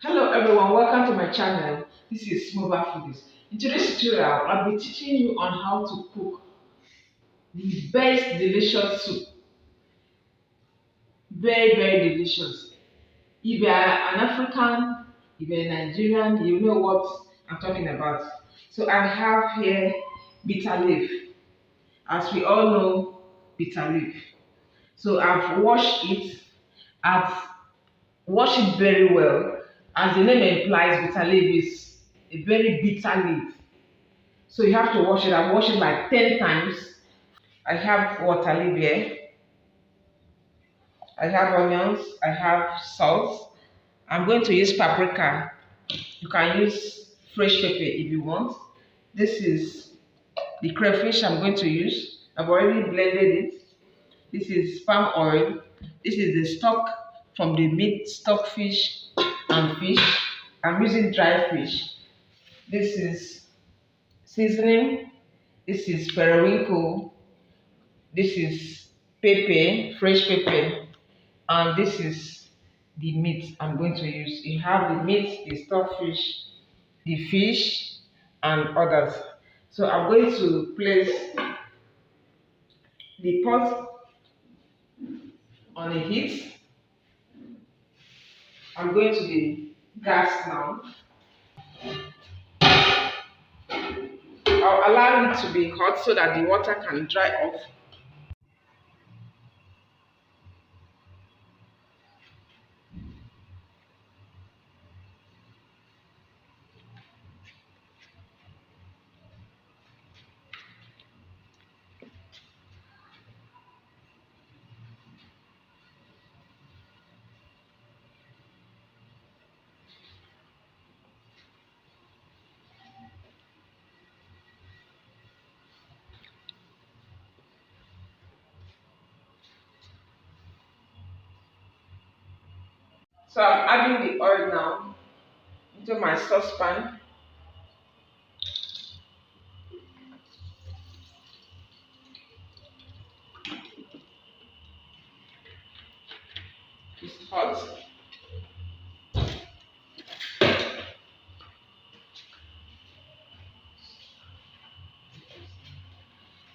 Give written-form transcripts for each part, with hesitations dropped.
Hello everyone, welcome to my channel. This is Mobile Foodies. In today's tutorial, I'll be teaching you on how to cook the best delicious soup. Very delicious. If you are an African, if you're a Nigerian, you know what I'm talking about. So I have here bitter leaf. As we all know, bitter leaf. So I've washed it. I've washed it very well. As the name implies, bitter leaf is a very bitter leaf. So you have to wash it. I've washed it like 10 times. I have water leaf here. I have onions. I have salt. I'm going to use paprika. You can use fresh pepper if you want. This is the crayfish I'm going to use. I've already blended it. This is palm oil. This is the stock from the meat, stockfish and fish. I'm using dry fish. This is seasoning. This is periwinkle. This is pepper, fresh pepper, and this is the meat I'm going to use. You have the meat, the stockfish, the fish, and others. So I'm going to place the pot on a heat. I'm going to the gas now. I'll allow it to be hot so that the water can dry off. So I'm adding the oil now into my saucepan. It's hot.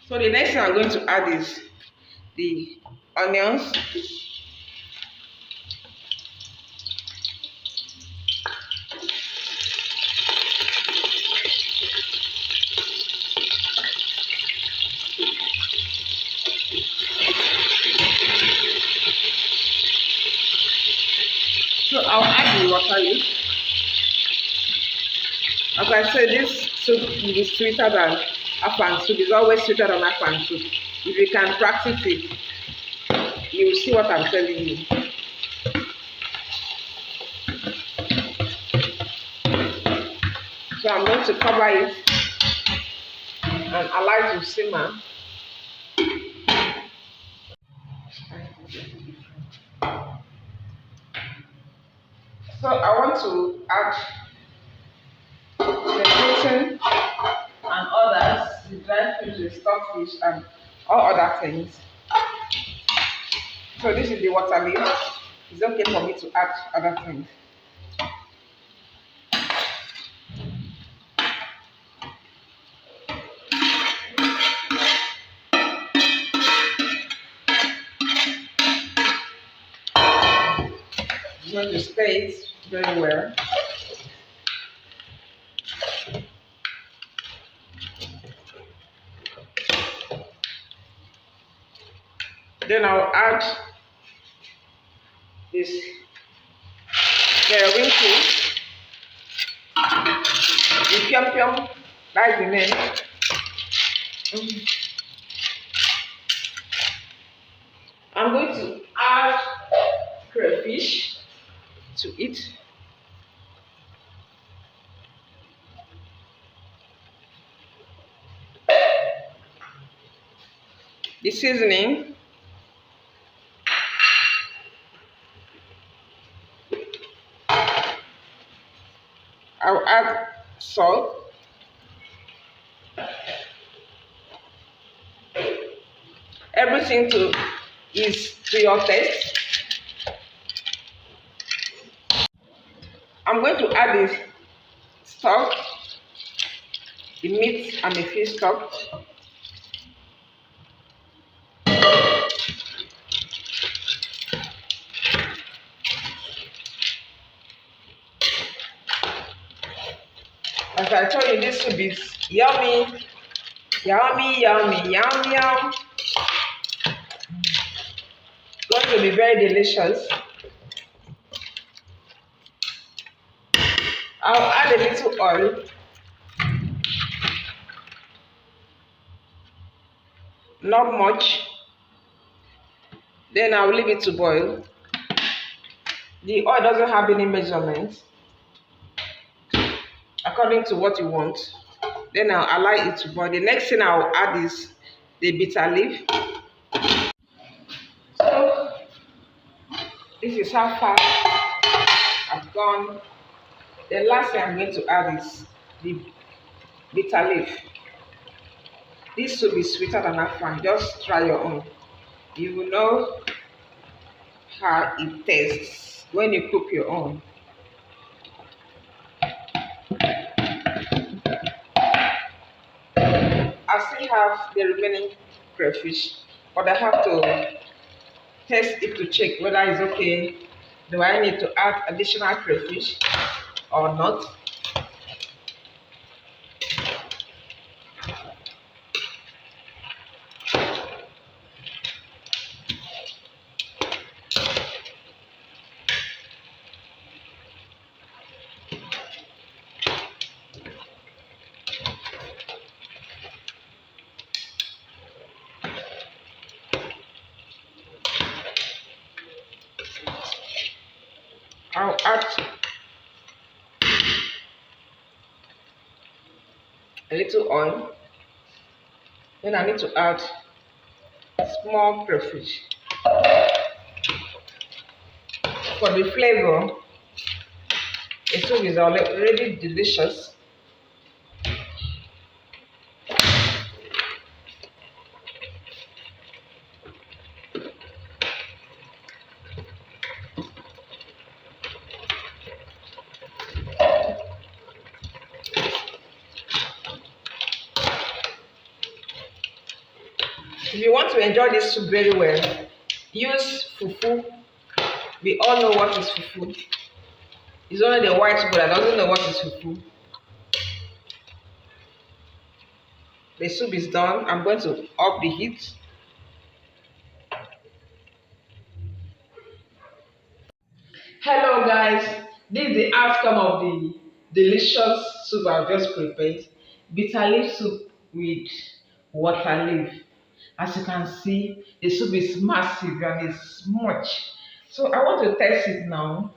So the next thing I'm going to add is the onions. So I'll add the water leaf. As I said, this soup will be sweeter than Afang soup. It's always sweeter than Afang soup. If you can practice it, you will see what I'm telling you. So I'm going to cover it and allow it to simmer. So I want to add the protein and others, the dry fish, the stockfish, and all other things. So this is the water leaf. It's okay for me to add other things. I'm going to stir it very well. Then I'll add this periwinkle, the pium, that's the name. I'm going to add crayfish to it. The seasoning. I'll add salt. Everything is to your taste. I'm going to add this stock, the meat and the fish stock. As I told you, this soup is yummy, yummy, yummy, yum, yum. Going to be very delicious. I'll add a little oil. Not much. Then I'll leave it to boil. The oil doesn't have any measurement. According to what you want. Then I'll allow it to boil. The next thing I'll add is the bitter leaf. So this is how far I've gone. The last thing I'm going to add is the bitter leaf. This soup is sweeter than Afang. Just try your own. You will know how it tastes when you cook your own. I still have the remaining crayfish, but I have to test it to check whether it's okay. Do I need to add additional crayfish or not? I'll add a little oil. Then I need to add small crayfish. For the flavor, the soup is already delicious. If you want to enjoy this soup very well, use fufu. We all know what is fufu. It's only the white people that doesn't know what is fufu. The soup is done. I'm going to up the heat. Hello guys, this is the outcome of the delicious soup I've just prepared. Bitter leaf soup with water leaf. As you can see, the soup is massive and it's much. So I want to test it now.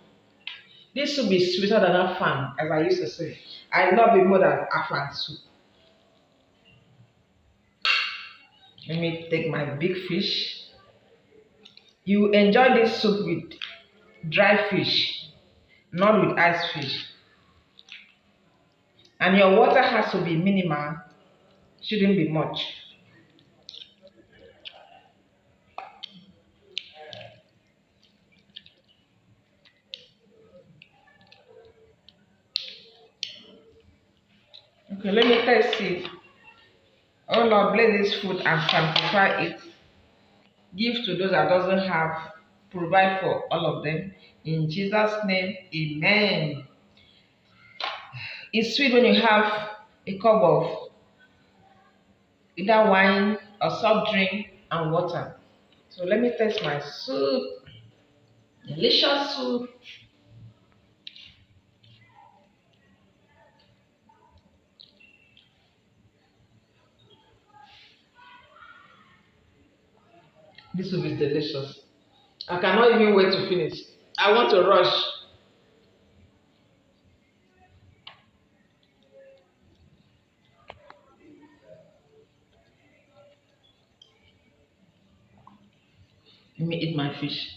This soup is sweeter than Afang, as I used to say. I love it more than Afang soup. Let me take my big fish. You enjoy this soup with dry fish, not with ice fish. And your water has to be minimal, shouldn't be much. Okay, let me test it. Oh Lord, bless this food and sanctify it. Give to those that doesn't have. Provide for all of them. In Jesus' name, amen. It's sweet when you have a cup of either wine or soft drink and water. So let me test my soup. Delicious soup. This soup is delicious. I cannot even wait to finish. I want to rush. Let me eat my fish.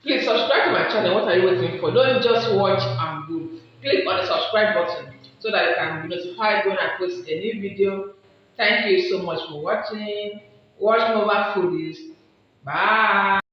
Please subscribe to my channel. What are you waiting for? Don't just watch and go. Click on the subscribe button. so that you can be notified when I post a new video. Thank you so much for watching. Watch more foodies. Bye.